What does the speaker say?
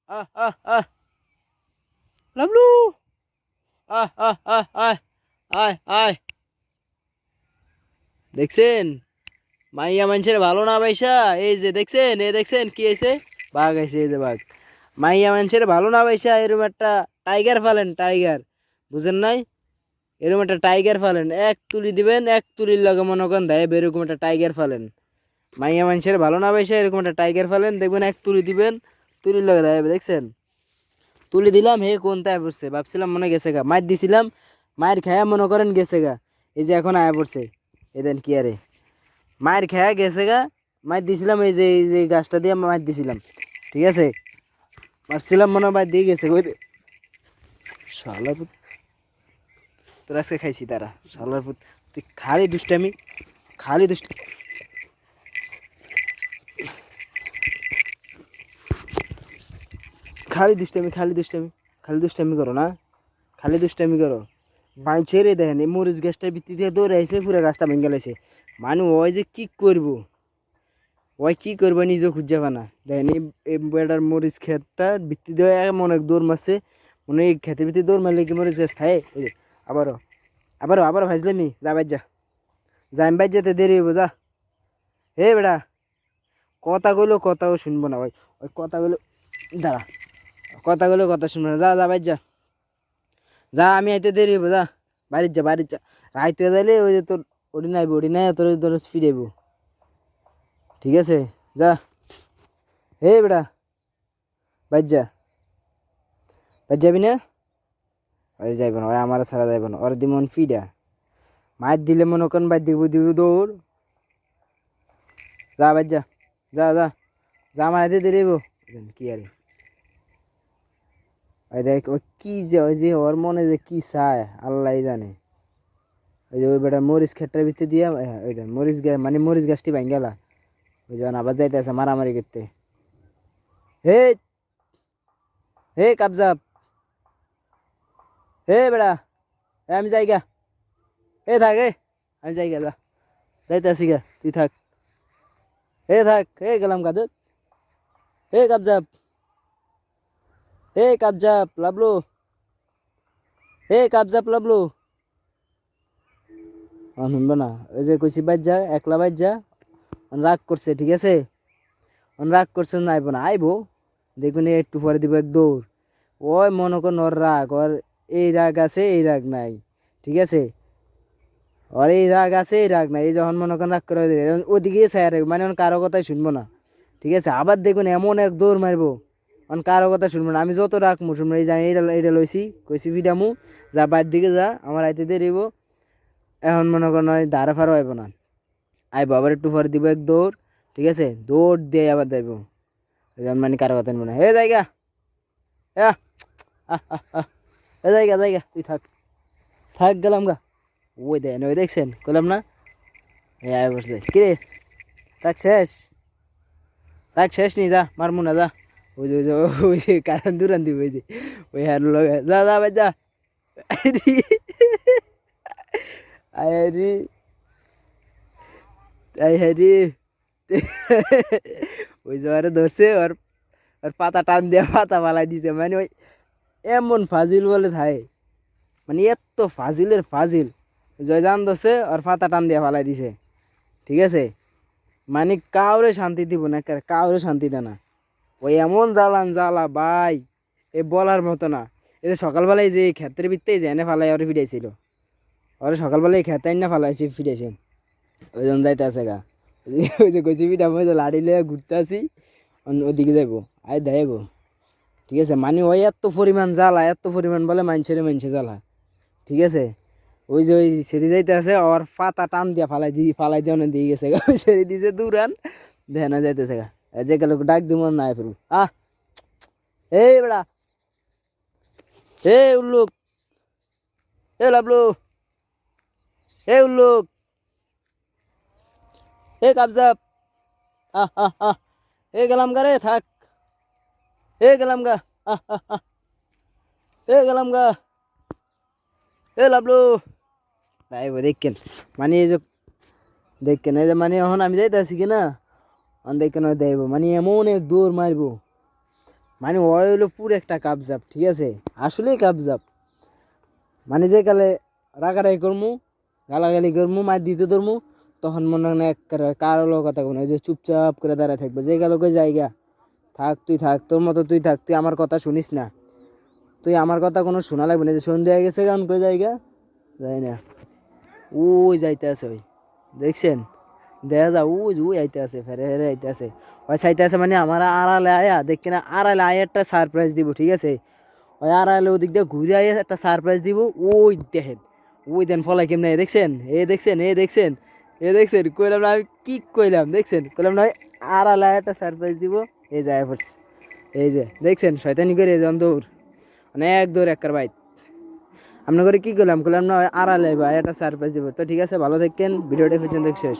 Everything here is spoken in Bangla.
আহ আহ আহ লাবলু আহ আহ আহ আয় আয় আয় দেখছেন মাইয়া মানুষের ভালো না বাইসা এই যে দেখছেন দেখছেন কি হয়েছে বাঘ আইছে এই যে বাঘ মাইয়া মানুষের ভালো না বাইসা এরকম একটা টাইগার ফালেন টাইগার বুঝেন নাই এরকম একটা টাইগার ফালেন এক তুলি দিবেন এক তুলির লগে মনে করেন দেয় এরকম একটা টাইগার ফালেন মাইয়া মানুষের ভালো না বাইসা এরকম একটা টাইগার ফালেন দেখবেন এক তুলি দিবেন তুলির লগে দেয় দেখছেন তুলি দিলাম হে কোন তাই পড়ছে ভাবছিলাম মনে গেছে গা মার দিছিলাম মায়ের খায়া মনে করেন গেছে গা এই যে এখন আয়া পড়ছে এদেন কি আরে মায়ের খায়া গেছে গা মার দিছিলাম এই যে গাছটা দিয়ে মার দিছিলাম ঠিক আছে ভাবছিলাম মনে হয় দিয়ে গেছে ওই শালার পুত তোর আজকে খাইছি তারা শালার পুত তুই খালি দুষ্টামি খালি দুষ্ট খালি দুষ্টামি খালি দুষ্টামি খালি দুষ্টামি করো না খালি দুষ্টামি করো মাই ছেড়ে দেখেন এই মরিচ গাছটার ভিত্তি দিয়ে দৌড়ে আইসে পুরো গাছটা ভেঙে লাইছে মানুষ ওই যে কি করবো ওই কি করবো নিজে খুঁজে পানা দেখেন এই বেটার মরিচ ক্ষেতটা ভিত্তি দিয়ে এমন এক দৌড় মারছে মনে এই খেতের ভিত্তি দৌড় মারলে কি মরিচ গাছ খায় ওই যে আবারও আবারও আবারও ভাজলামি যা বাজ যা যা আমি বাজ যেতে দেরি হইব যা হে বেটা কথা কইলো কথাও শুনবো না ওই ওই কথা কইলো দাঁড়া কথা কইলো কথা শুনবো না যা যা বাজ যা যা আমি আইতে দেরি হইব যা বাড়ির যা বাড়ির যা রাইতে যাইলে ওই যে তোর ওডি নাই তোর তোর ফিরাইব ঠিক আছে যা হে বেটা বাজ যা বাজ যাবি না ওই যাইব না ওই আমার ছাড়া যাইব না ওর দিমন ফিডা মায়ের দিলে মনে করেন বাই দিব দিব দৌড় যা বাজ যা যা যা যা আমার হাতে দেরি হইব কি আরে ওই দেখ ওই কি যে ওই যে ওর মনে যে কি চায় আল্লাহ জানে ওই যে ওই বেটা মরিচ ক্ষেত্রের ভিতরে দিয়া ওই দেখ মরিচ গাছ মানে মরিচ গাছটি ভাঙ গেলা ওই যখন আবার যাইতে আছে মারামারি করতে হে হে কাবজাব হে বেড়া আমি যাই গা এ থাক আমি যাই গা যা যাইতে আসি গা তুই থাক থাক গেলাম কাদত কাবজাব কাবজাব লাবলু কাবজাব লাবলু শুনবো না ওই যে কইছি বাজ যা একলা বাজ যা রাগ করছে ঠিক আছে রাগ করছে না আইব না আইবো দেখুন একটু পরে দিব এক দৌড় ওই মনে কর ওর রাগ ওর এই রাগ আছে এই রাগ নাই ঠিক আছে ওর এই রাগ আছে এই রাগ নাই এই যখন মনে করেন রাগ করে ওদিকে স্যার মানে কারো কথাই শুনবো না ঠিক আছে আবার দেখুন এমন এক দৌড় মারবো কারো কথা শুনবো না আমি যত রাখবো শুনবো এই যে এইটা লইছি কইছি ভিডামু যা বাইর দিকে যা আমার আইতে দেরিব এখন মনে করেন ওই ধারে ফারো আইব না আইব আবার একটু পরে দিব এক দৌড় ঠিক আছে দৌড় দিয়ে আবার যাইব মানে কারো কথা শুনবো না হে জায়গা জায়গা জায়গা তুই থাক থাক গেলাম গা ওই দেন ওই দেখছেন কইলাম না এই আয় বসছে কিরে থাক শেষ নি যা মারমু না যা ওই যে ওই যে কারণ দূরান দিব ওই যে ওই হার লগে যা যা ভাই যা আরে হ্যারি ওই যে আরে ধরছে ওর ওর পাতা টান দিয়ে পাতা পালাই দিছে মানে ওই এমন ফাজিল বলে থাই মানে এত ফাজিলের ফাজিল জয়জান ধরছে ওর পাতা টান দিয়ে পালাই দিছে ঠিক আছে মানে কাউরে শান্তি দিব না কাউরে শান্তি দেয় না ওই এমন জ্বালা ভাই এ বলার মতো না এই যে সকালবেলায় যে ক্ষেতের ভিত্তে যে এনে ফালাই ওরে ফিরাইছিল ওরে সকালবেলায় খেতে না ফালাইছি ফিরেছে ওই জন্য যাইতে আছে গা ওই যে কইছি পিঠা মই লাড়ি লইয়া ঘুরতে আসি ওদিকে যাইব আয় দেখাইব ঠিক আছে মানে ওই এত পরিমাণ বলে মানছে জ্বালা ঠিক আছে ওই যে ওই সেরে যাইতে আছে ওর পাতা টান দিয়া ফালাই দিয়ে অনেক দিয়ে গেছে গা ওই সেরে দিয়েছে দূরান দেখে না যাইতেছে গা যে গেল ডাক দিব না ফেরু এই বেড়া উল্লুক লাবলু উল্লুক কাবজাব গেলাম গা রে থাক গেলাম গা গেলাম গা লাবলু তাইব দেখেন মানে এই যে দেখেন এই যে মানে এখন আমি যাইতে আছি কিনা দেখেন দেব মানে এমন এক দৌড় মারবো মানে ওই হলো পুরো একটা কাবজাব, ঠিক আছে, আসলেই কাবজাব। মানে যে কালে রাগারাগি করমু, গালাগালি করমু, মার দিতে ধরমু, তখন মনে হয় না এক কারো লোক কথা কোনো, যে চুপচাপ করে দাঁড়ায় থাকবে, যে গেল কই জায়গা, থাক তুই থাক, তোর মতো তুই থাক, তুই আমার কথা শুনিস না, তুই আমার কথা কোনো শোনা লাগবে না, যে সন্ধ্যা হয়ে গেছে গান কই জায়গা, যাই না, ওই যাইতে আছে ওই, দেখছেন, দেখা যা ওই ওই আইতে আছে, ফেরে ফেরে আইতে আছে, ওই চাইতে আছে, মানে আমার আড়ালে আয়া দেখ কিনা, আড়ালে আয়া একটা সারপ্রাইজ দিব, ঠিক আছে, ওই আড়ালে ওদিক দিয়ে ঘুরে আয়া একটা সারপ্রাইজ দিব, ওই দেখেন, ওই দেন ফলাই কেমনে, দেখছেন, দেখছেন, দেখছেন, দেখছেন, কইলাম না আমি কি কইলাম, দেখছেন, কইলাম না আড়ালে আয়া একটা সারপ্রাইজ দিব, এই যায় পড়ছে, এই যে দেখছেন শয়তানি করে এই যে দৌড়, অনেক দৌড় একবার বাইক, আমরা করে কি করলাম, করলাম না আড়ালে বা একটা সারপ্রাইজ দিব। তো ঠিক আছে, ভালো থাকেন, ভিডিওটা পর্যন্ত শেষ।